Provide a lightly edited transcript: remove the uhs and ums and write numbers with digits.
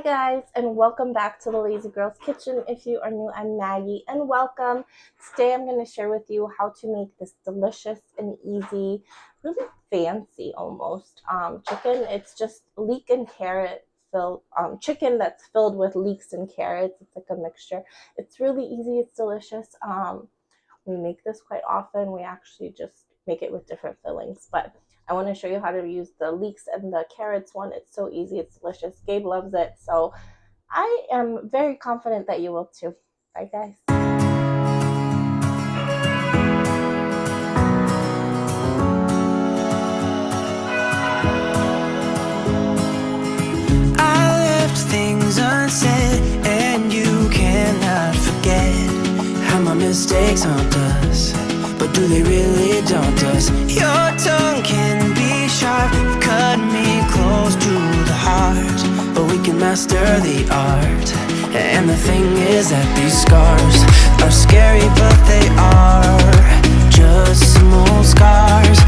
guys, and welcome back to the Lazy Girl's Kitchen. If you are new, I'm Maggie, and welcome. Today I'm going to share with you how to make this delicious and easy, really fancy almost, chicken. It's just leek and carrot filled, chicken that's filled with leeks and carrots. It's like a mixture. It's really easy, it's delicious. We make this quite often. We actually just make it with different fillings, but I want to show you how to use the leeks and the carrots one. It's so easy. It's delicious. Gabe loves it. So I am very confident that you will too. Bye, guys. I left things unsaid, and you cannot forget how my mistakes haunt us. But do they really daunt us? Your tongue can be sharp, cut me close to the heart, but we can master the art. And the thing is that these scars are scary, but they are just some old scars